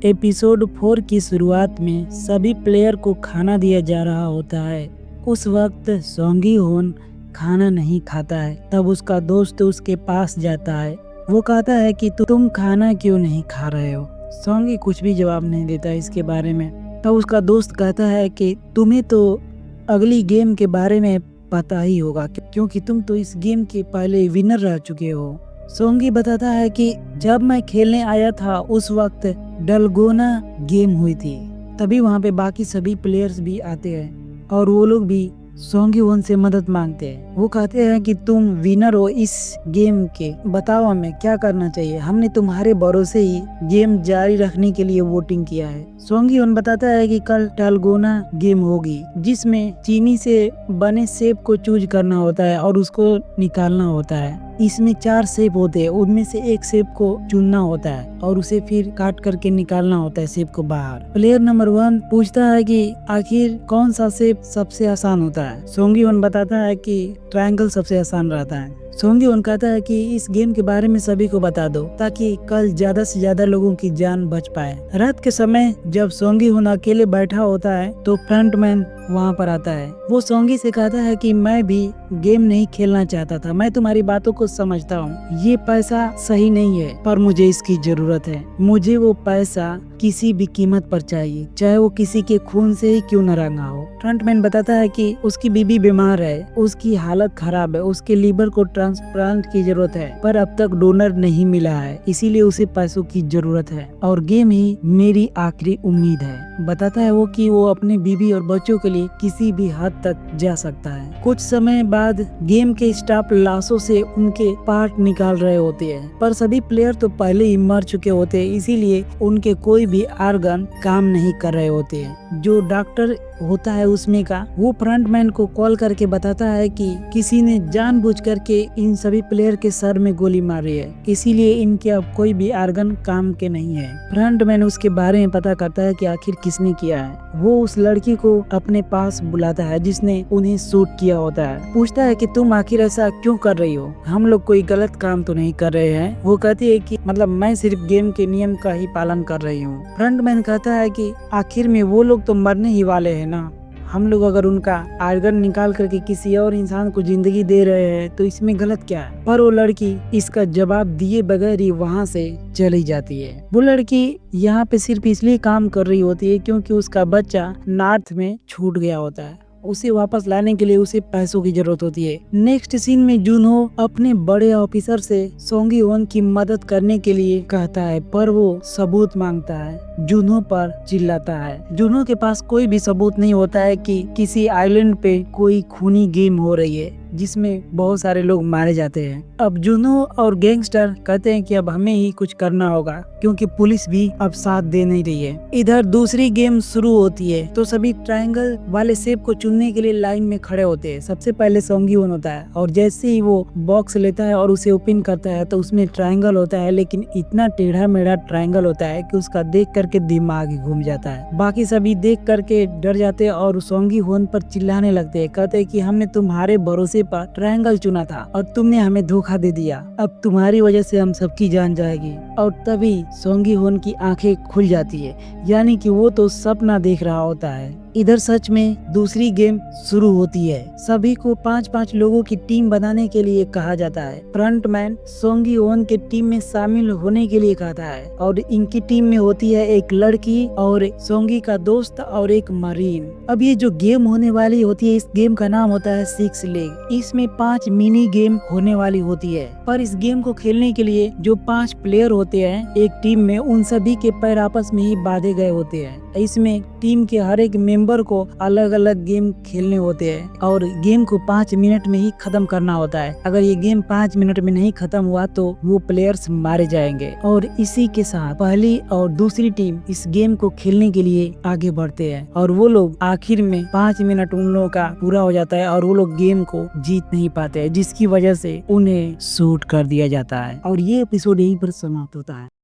Episode 4 की शुरुआत में सभी प्लेयर को खाना दिया जा रहा होता है। उस वक्त सोंगी होन खाना नहीं खाता है। तब उसका दोस्त उसके पास जाता है। वो कहता है कि तुम खाना क्यों नहीं खा रहे हो। सोंगी कुछ भी जवाब नहीं देता इसके बारे में। तब उसका दोस्त कहता है कि तुम्हें तो अगली गेम के बारे में पता ही होगा, क्योंकि तुम तो इस गेम के पहले विनर रह चुके हो। सोंगी बताता है कि जब मैं खेलने आया था उस वक्त डलगोना गेम हुई थी। तभी वहाँ पे बाकी सभी प्लेयर्स भी आते हैं और वो लोग भी सोंगी वन से मदद मांगते हैं। वो कहते हैं कि तुम विनर हो इस गेम के, बताओ हमें क्या करना चाहिए। हमने तुम्हारे भरोसे ही गेम जारी रखने के लिए वोटिंग किया है। सोंगी वन बताता है कि कल डलगोना गेम होगी, जिसमें चीनी से बने सेब को चूज करना होता है और उसको निकालना होता है। इसमें 4 सेब होते हैं, उनमें से एक सेब को चुनना होता है और उसे फिर काट करके निकालना होता है सेब को बाहर। प्लेयर नंबर 1 पूछता है कि आखिर कौन सा सेब सबसे आसान होता है। सोंगी वन बताता है कि ट्रायंगल सबसे आसान रहता है। सोंगी वन कहता है कि इस गेम के बारे में सभी को बता दो ताकि कल ज्यादा से ज्यादा लोगों की जान बच पाए। रात के समय जब सोंगी वन अकेले बैठा होता है तो फ्रंटमैन वहाँ पर आता है। वो सोंगी से कहता है कि मैं भी गेम नहीं खेलना चाहता था, मैं तुम्हारी बातों को समझता हूँ। ये पैसा सही नहीं है पर मुझे इसकी जरूरत है। मुझे वो पैसा किसी भी कीमत पर चाहिए, चाहे वो किसी के खून से ही क्यों न रंगा हो। फ्रंटमैन बताता है कि उसकी बीबी बीमार है, उसकी हालत खराब है, उसके लीवर को ट्रांसप्लांट की जरूरत है, पर अब तक डोनर नहीं मिला है, इसीलिए उसे पैसों की जरूरत है और गेम ही मेरी आखिरी उम्मीद है। बताता है वो कि वो अपनी बीबी और बच्चों के लिए किसी भी हद तक जा सकता है। कुछ समय बाद गेम के स्टाफ लाशों से उनके पार्ट निकाल रहे होते हैं, पर सभी प्लेयर तो पहले ही मर चुके होते हैं, इसीलिए उनके कोई भी आर्गन काम नहीं कर रहे होते हैं। जो डॉक्टर होता है उसमें का, वो फ्रंटमैन को कॉल करके बताता है कि किसी ने जानबूझ करके इन सभी प्लेयर के सर में गोली मारी है, इसीलिए इनके अब कोई भी आर्गन काम के नहीं है। फ्रंटमैन उसके बारे में पता करता है कि आखिर किसने किया है। वो उस लड़की को अपने पास बुलाता है जिसने उन्हें शूट किया होता है। पूछता है कि तुम आखिर ऐसा क्यों कर रही हो, हम लोग कोई गलत काम तो नहीं कर रहे हैं। वो कहती है कि मतलब मैं सिर्फ गेम के नियम का ही पालन कर रही हूँ। फ्रंटमैन कहता है कि आखिर में वो लोग तो मरने ही वाले हैं ना, हम लोग अगर उनका आर्गन निकाल करके किसी और इंसान को जिंदगी दे रहे हैं तो इसमें गलत क्या है। पर वो लड़की इसका जवाब दिए बगैर ही वहाँ से चली जाती है। वो लड़की यहाँ पे सिर्फ इसलिए काम कर रही होती है क्योंकि उसका बच्चा नॉर्थ में छूट गया होता है। उसे वापस लाने के लिए उसे पैसों की जरूरत होती है। नेक्स्ट सीन में जुनहो अपने बड़े ऑफिसर से सोंगी वन की मदद करने के लिए कहता है, पर वो सबूत मांगता है। जुनहो पर चिल्लाता है। जुनहो के पास कोई भी सबूत नहीं होता है कि किसी आइलैंड पे कोई खूनी गेम हो रही है जिसमें बहुत सारे लोग मारे जाते हैं। अब जुनहो और गैंगस्टर कहते हैं कि अब हमें ही कुछ करना होगा क्योंकि पुलिस भी अब साथ दे नहीं रही है। इधर दूसरी गेम शुरू होती है तो सभी ट्रायंगल वाले सेब को चुनने के लिए लाइन में खड़े होते हैं। सबसे पहले सोंगी वन होता है और जैसे ही वो बॉक्स लेता है और उसे ओपन करता है तो उसमें ट्रायंगल होता है, लेकिन इतना टेढ़ा मेढ़ा ट्रायंगल होता है कि उसका देख करके दिमाग ही घूम जाता है। बाकी सभी देख करके डर जाते हैं और सोंगी वन पर चिल्लाने लगते हैं। कहते हैं कि हमने तुम्हारे भरोसे पर ट्रायंगल चुना था और तुमने हमें धोखा दे दिया, अब तुम्हारी वजह से हम सबकी जान जाएगी। और तभी सोंगी होन की आंखें खुल जाती है, यानी कि वो तो सपना देख रहा होता है। इधर सच में दूसरी गेम शुरू होती है। सभी को 5-5 लोगों की टीम बनाने के लिए कहा जाता है। फ्रंटमैन सोंगी वन के टीम में शामिल होने के लिए कहता है और इनकी टीम में होती है एक लड़की और सोंगी का दोस्त और एक मरीन। अब ये जो गेम होने वाली होती है, इस गेम का नाम होता है 6 लेग। इसमें 5 मिनी गेम होने वाली होती है, पर इस गेम को खेलने के लिए जो 5 प्लेयर होते हैं एक टीम में, उन सभी के पैर आपस में ही बांधे गए होते हैं। इसमें टीम के हर एक मेंबर को अलग अलग गेम खेलने होते हैं और गेम को 5 मिनट में ही खत्म करना होता है। अगर ये गेम 5 मिनट में नहीं खत्म हुआ तो वो प्लेयर्स मारे जाएंगे। और इसी के साथ पहली और दूसरी टीम इस गेम को खेलने के लिए आगे बढ़ते हैं और वो लोग आखिर में 5 मिनट उन लोगों का पूरा हो जाता है और वो लोग गेम को जीत नहीं पाते हैं, जिसकी वजह से उन्हें शूट कर दिया जाता है और ये एपिसोड यहीं पर समाप्त होता है।